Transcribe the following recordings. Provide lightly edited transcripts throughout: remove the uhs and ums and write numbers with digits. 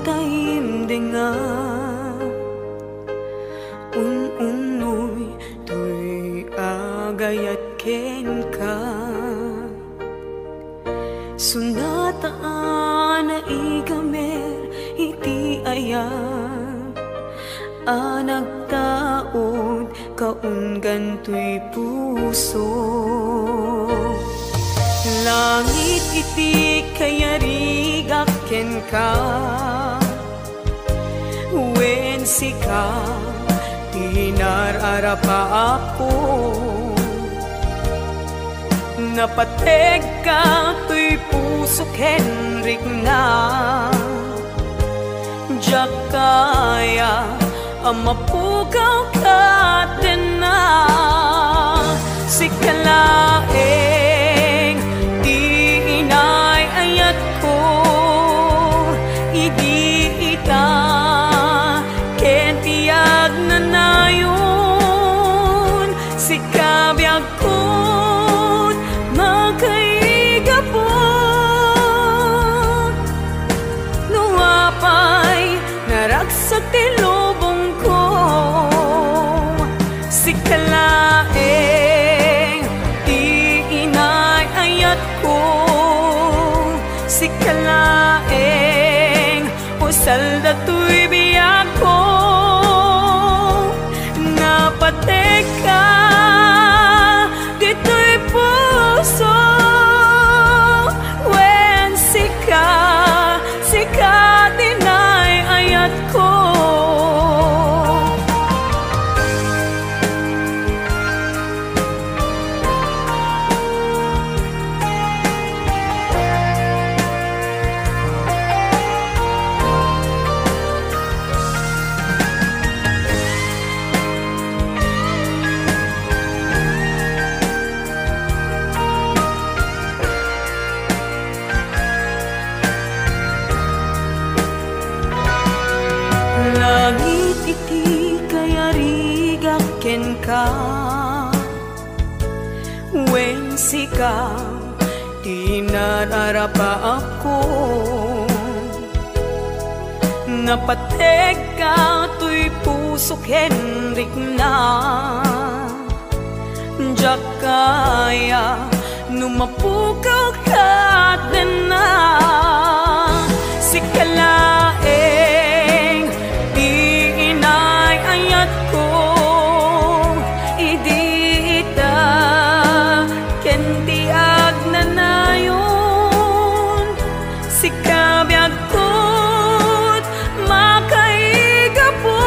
taim denga unoy tuy agayat ken ka sunataan na igamer iti ayam anagtaod kaunggan tuy puso langit iti kayarigak ken ka wen sika tinararapa ako napateg ka tuy puso kenrik na jak kaya amapugaw ka din na sikalaeng di inay ayat ko idi ita ken tiyag na nayon sikabiyag ko magkaigapon nuapay naragsak tilubong ko sikalaeng di inay ayat ko sikalaeng usal datoy biyak ko napatek ka dito'y puso wen sika dinay ayat ko langit iti kayarigak ken ka wen sika tinararapa ako napateg ka tuy puso kenrik na jak kaya numapugaw ka din na sikalaeng di inay ayat ko idi ita ken tiag na nayon sikabiyag ko't makaigapo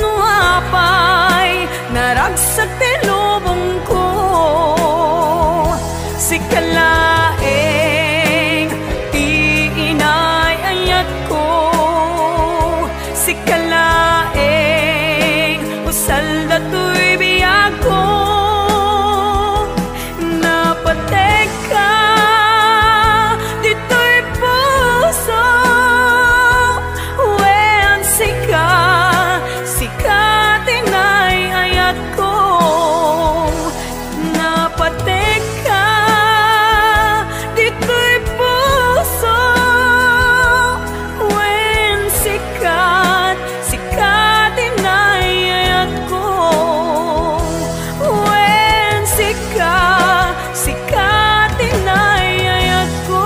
nuapay naragsak tilubong ko sikalaeng di inay ayat ko sikalaeng usal datoy biyak ko napateg ka dito'y puso wen sika tinay ayat ko napateg ka dito'y puso wen sika tinay ayat ko wen sika tinay ayat ko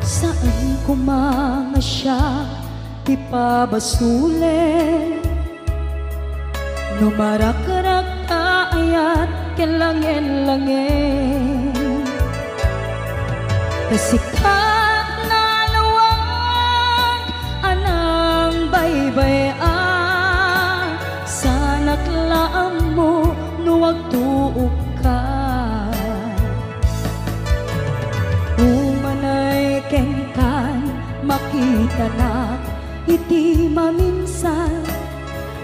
Saan kumamasya di pabasule numarakarag ayat kelangin-langin kasikat na lawag anang baybayan sa naklaan mo nuwag tuok ka umanay ken makita na iti maminsan.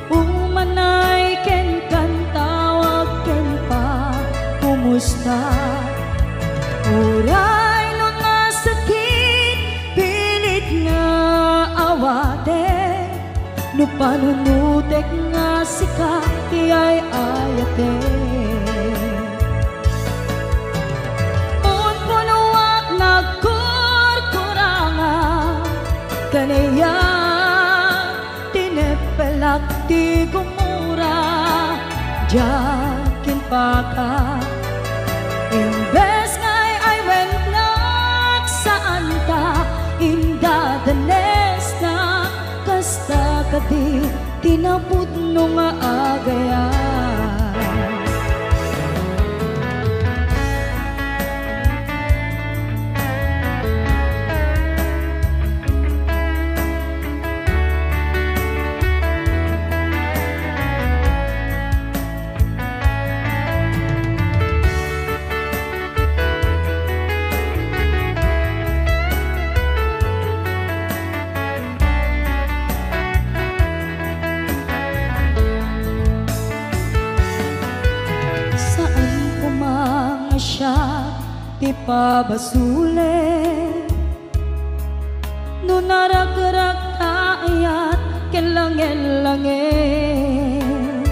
Umanay ken kan tawag ken pa kumusta. Uray no nga sakit pilit nga awate, no panunutek nga sika ti ay ayate. Unpunuak nagkurkuranga kanaya tinepelak ti gumura jakin paka. Imbes ngay ay wennak saan ta indadanes na kasta kadi tinapud no nga agayan. Ti pabasule no naragrak taayat kelangel-langel.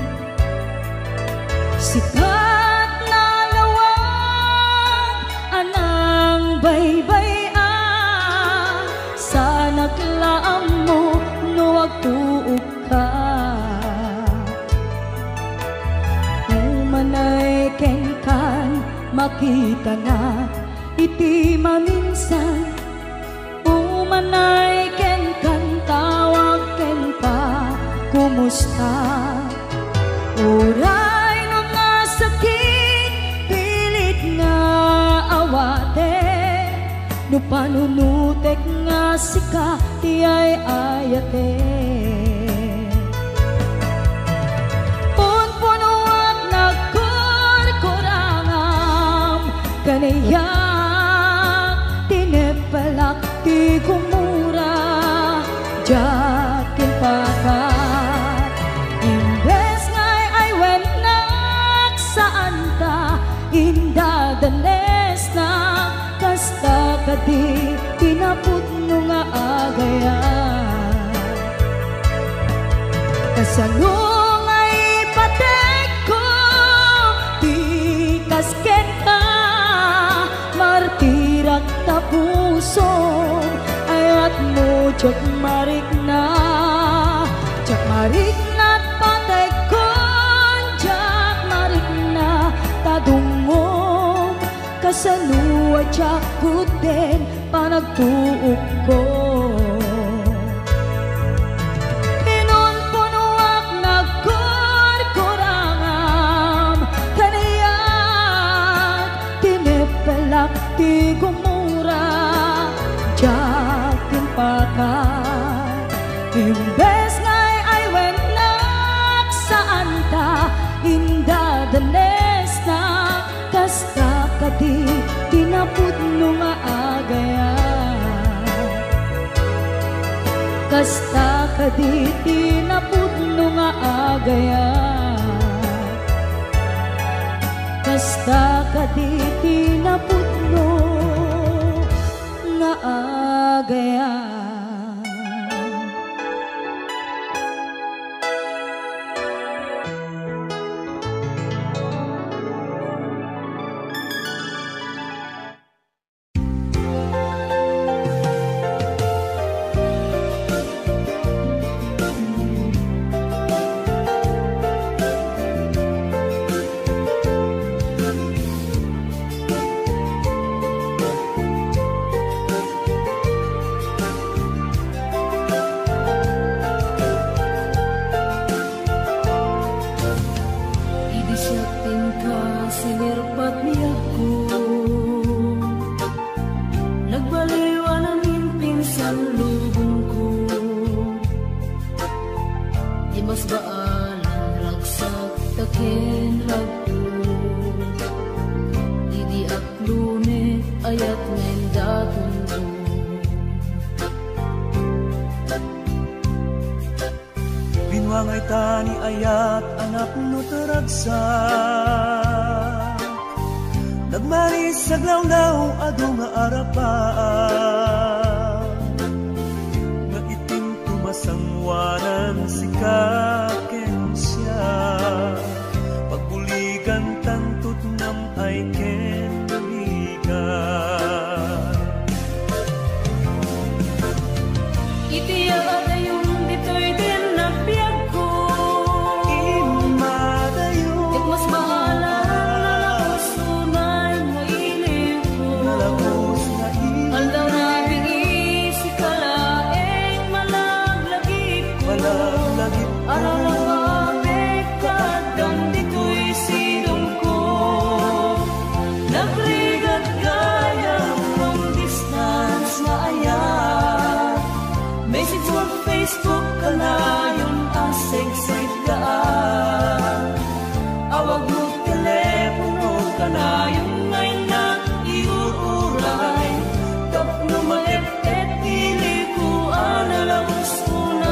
Sikat na lawag anang baybay-an, sa naglaam mo no agtuog ka. Umanay ken kan makita na iti maminsan. Umanay ken kan tawag ken pa kumusta. Uray no nga sakit pilit nga awate, no panunutek nga sika ti ay ayate. Kanaya tinepalak ti gumura jakin pakat. Imbes ngay ay wennak saan ta indadanes na kasta kadi tinapud no nga agayan. Kasano ngay patek ko ti kasken ka martirak tapuson ayat mo jak marik na patay kon jak marik na tadungog kasano jak kuten panagtuog ko. Pinunpunuak nagkurkurangam kanayat tinepelak ti gumura jakin pakat. Imbes ngay ay wennak saan ta indadanes na kasta kadi tinapud no nga agayan. Kasta kadi tinapud no nga agayan. Kasta kadi tinapud no nga agayan. tani ayat anak no taragsak nagmaris sa glawlaw ado nga arapaan nga itim tumasangwanan si kakensya pagbuligan tantut nam ay ken buligan itiya yung dito'y din na biyag ko imadayo mas bahala na sunay mo ilim ko nalabos na alaw na bingi si kalaeng malaglagip ko malagip aramabek kadang dito'y silong ko nagrigat gaya long distance na ayat message mo Facebook ka na yung asig-sig ka awag mo telepono ka na yung ngay na iuuray tapno maep-et pili ko analang sunay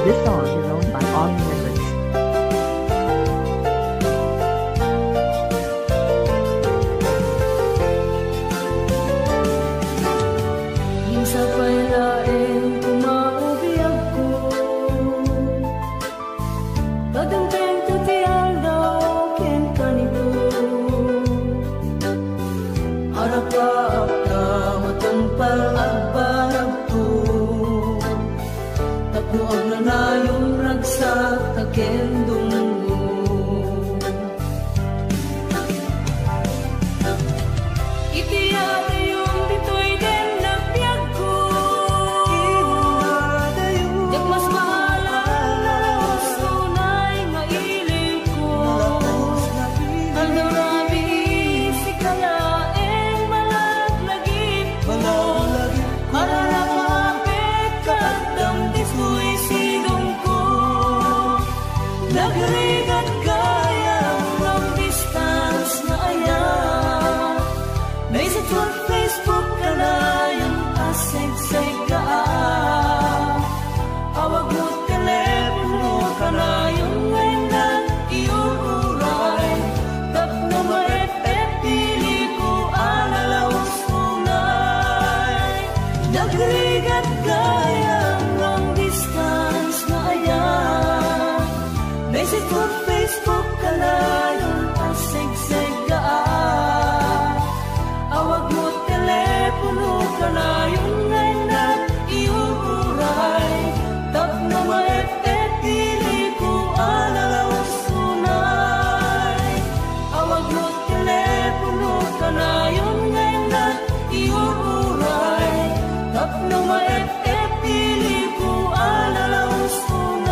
This song is owned by all members. minsan pa'y laeng kumaubiyag ko tadanteng tutiyal daw ken kanito harap-harap na matampal at barag to tapuag na na yung ragsak takendong mo itiyak yung dito'y din na biyag ko yak mas mahala na sunay nga ilig ko aldarabi si kalaeng malaglagip ko ararapapit kadang dito'y silong ko nagrigat gaya long distance na ayat message on Facebook ka na yung asig-sig ka awag mo telepono ka na yung ngayon na iuuray tapno maep-et pili ko analaw sunay nagrigat gaya long distance na ayat message on Facebook ka na yung asig-sig ka awag mo telepono ka na yung ngayon na iuuray tapno maep-et pili ko analaw sunay awag mo telepono ka na yung ngayon na iuuray tapno maep-et pili ko analaw sunay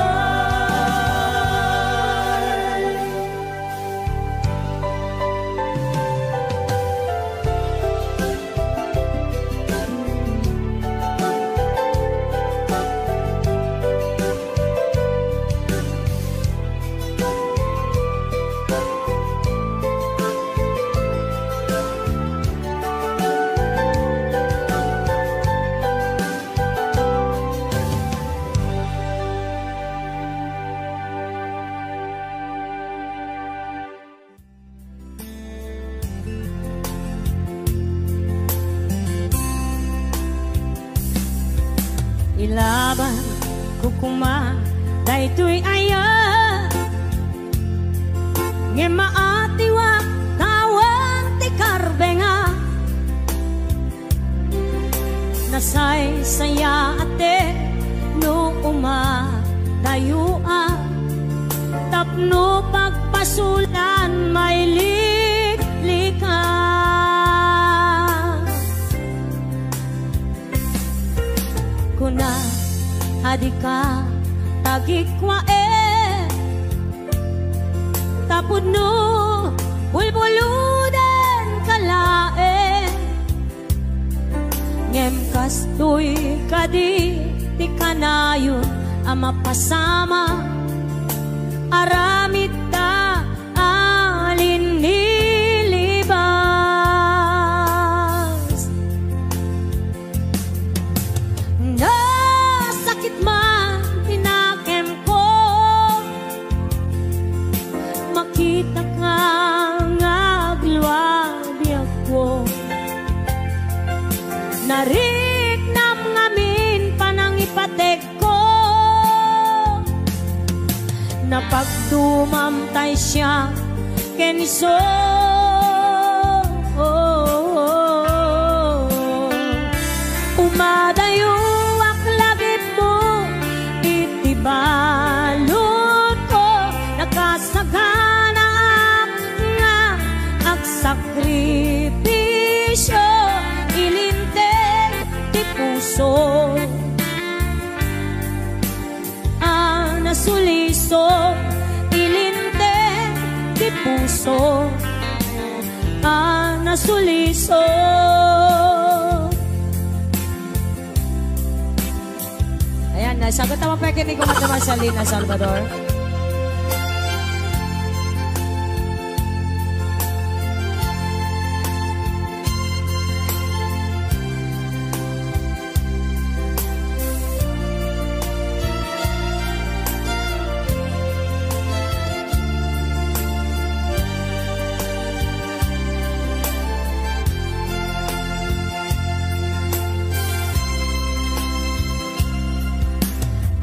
ilaban ko kuma daytoy aya nge maatiwa kawan ti karbenga nasay saya ate no uma dayua tapno pagpasulan may liklika kuna adika tagikwa tapod no bulbuludan kalae ngem ka kastoy kadi ti kanayon ang mapasama aramid ta alin nilibas nasakit man tinakem ko makita ka ngagluwabi ako nariknam ngamin panangipatek ko napagdumamtay siya keniso umadayo aklagip mo itibalot ko nakasagana nga agsakripisyo ilinteg ti puso nasuliso ilinteg ti puso nasuliso ayan nasagot naman pa kinig ko naman sa Lina Salvador.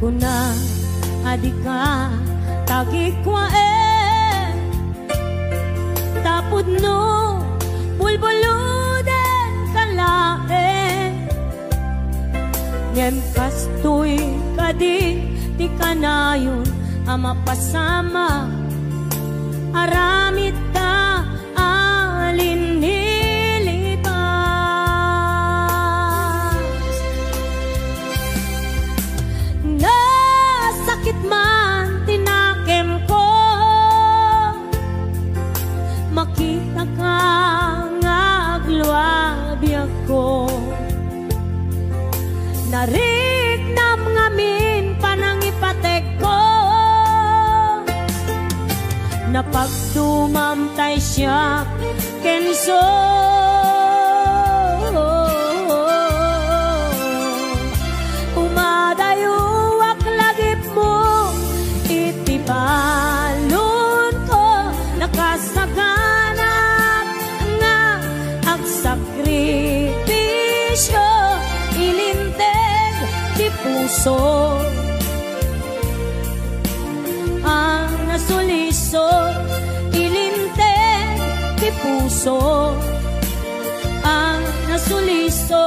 Kuna adika tagikwa tapod no bulbuluden kalae ngem kastoy kadi ti kanayon ang mapasama aramid ta alin sakit man tinakem ko makita ka ngagluwabi ako nariknam ngamin panangipatek ko napagdumamtay siya kenso umadayo balon ko nakasaganap nga agsakripisyo ilinteg ti puso ang nasuliso ilinteg ti puso ang nasuliso